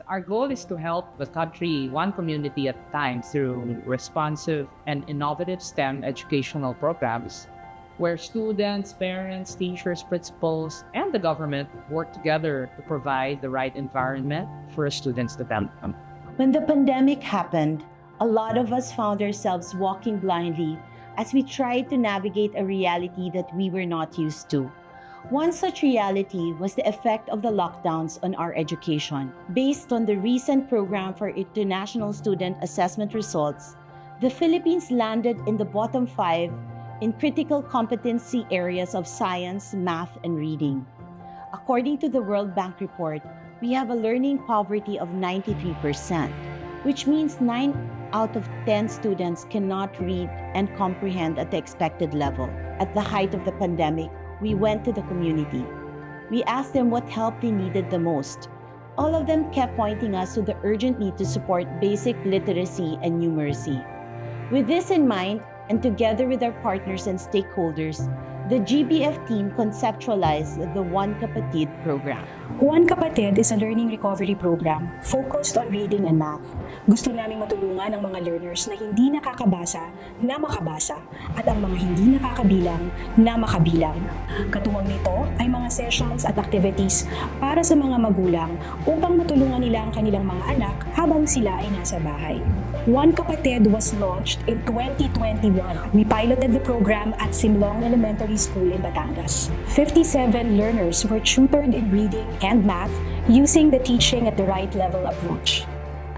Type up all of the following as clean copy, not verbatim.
Our goal is to help the country one community at a time through responsive and innovative STEM educational programs where students, parents, teachers, principals, and the government work together to provide the right environment for students' development. When the pandemic happened, a lot of us found ourselves walking blindly as we tried to navigate a reality that we were not used to. One such reality was the effect of the lockdowns on our education. Based on the recent Program for International Student Assessment results, the Philippines landed in the bottom 5 in critical competency areas of science, math, and reading. According to the World Bank report, we have a learning poverty of 93%, which means 9 out of 10 students cannot read and comprehend at the expected level. At the height of the pandemic, we went to the community. We asked them what help they needed the most. All of them kept pointing us to the urgent need to support basic literacy and numeracy. With this in mind, and together with our partners and stakeholders, the GBF team conceptualized the One Kapatid program. One Kapatid is a learning recovery program focused on reading and math. Gusto naming matulungan ang mga learners na hindi nakakabasa na makabasa at ang mga hindi nakakabilang na makabilang. Katuwang nito ay mga sessions at activities para sa mga magulang upang matulungan nila ang kanilang mga anak habang sila ay nasa bahay. One Kapatid was launched in 2021. We piloted the program at Simlong Elementary School in Batangas. 57 learners were tutored in reading and math using the teaching at the right level approach.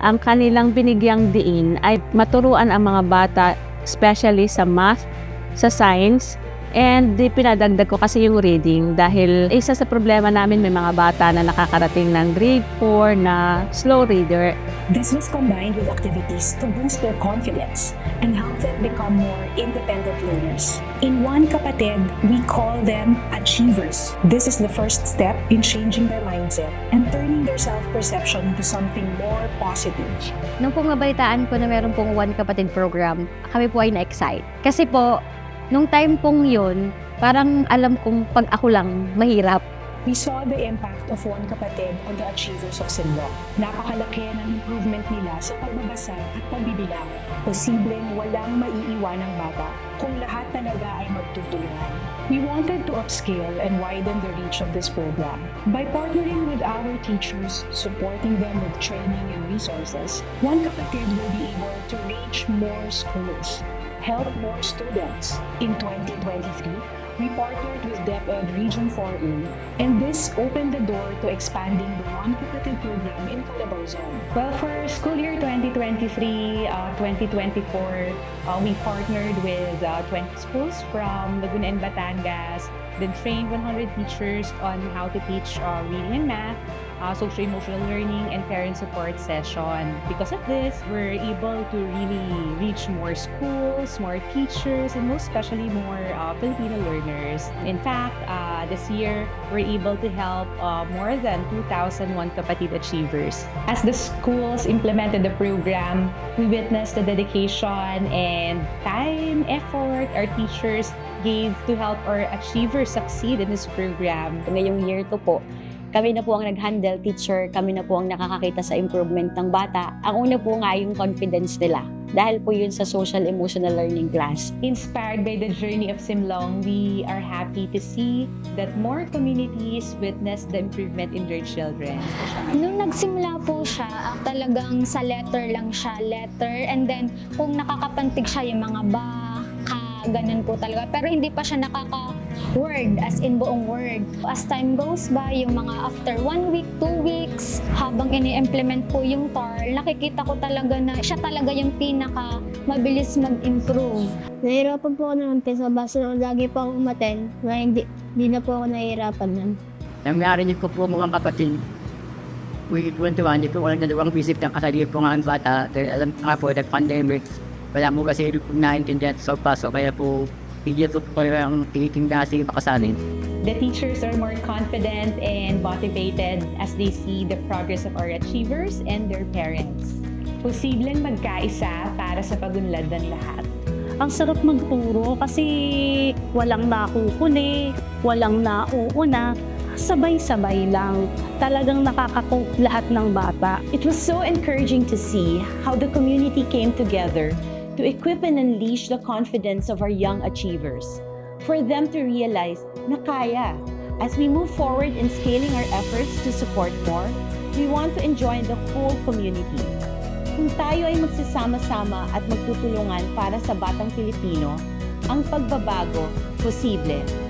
Ang kanilang binigyang diin ay maturuan ang mga bata, especially sa math, sa science, and pinadagdag ko kasi yung reading dahil isa sa problema namin may mga bata na nakakarating ng grade 4 na slow reader. This was combined with activities to boost their confidence and help them become more independent learners. In One Kapatid, we call them achievers. This is the first step in changing their mindset and turning their self-perception into something more positive. Nung pong nabalitaan ko na meron pong One Kapatid program, kami po ay na-excite. Kasi po, nung time pong yun, parang alam kong pag ako lang, mahirap. We saw the impact of One Kapatid on the achievers of Simlong. Napakalaki ng improvement nila sa pagbabasa at pagbibilang. Posibleng walang maiiwanang bata kung lahat talaga ay magtutulungan. We wanted to upscale and widen the reach of this program. By partnering with our teachers, supporting them with training and resources, One Kapatid will be able to reach more schools, help more students. In 2023, we partnered with DepEd Region 4A, and this opened the door to expanding the One Kapatid program in Calabao Zone. Well, for school year 2023-2024, we partnered with 20 schools from Laguna and Batangas, then trained 100 teachers on how to teach reading and math, social-emotional learning, and parent support session. Because of this, we're able to really reach more schools, more teachers, and most especially more Filipino learners. In fact, this year, we're able to help more than 2,001 Kapatid achievers. As the schools implemented the program, we witnessed the dedication and time, effort our teachers gave to help our achievers succeed in this program. Ngayong year to po, kami na po ang nag-handle teacher, kami na po ang nakakakita sa improvement ng bata. Ang una po nga yung confidence nila. Dahil po yun sa social-emotional learning class. Inspired by the journey of Simlong, we are happy to see that more communities witness the improvement in their children. Nung nagsimula po siya, talagang sa letter lang siya, letter. And then, kung nakakapantig siya yung mga ba, ka, ganun po talaga. Pero hindi pa siya nakaka-word, as in buong word. As time goes by, yung mga after 1 week, 2 weeks, habang ini-implement po yung TAR, nakikita ko talaga na siya talaga yung pinaka-mabilis mag-improve. Nahirapan po ako ng umpisa, basta lagi po ako umaten, hindi na po ako nahihirapan nun. Nangyari niyo po mga kapatid, week 21, hindi po walang dalawang visit ng kasali po nga ang bata. Dahil alam nga po, that pandemic, wala mo kasi naintindihan sa paso, kaya po hindi ito po yung tinitingnan kasi makasalin. The teachers are more confident and motivated as they see the progress of our achievers and their parents. Posibleng magkaisa para sa pagunlad ng lahat. Ang sarap magturo kasi walang nakuhuli, walang nauuna, sabay-sabay lang. Talagang nakaka-cope lahat ng bata. It was so encouraging to see how the community came together to equip and unleash the confidence of our young achievers. For them to realize na kaya. As we move forward in scaling our efforts to support more, we want to enjoin the whole community. Kung tayo ay magsasama-sama at magtutulungan para sa batang Pilipino, ang pagbabago posible.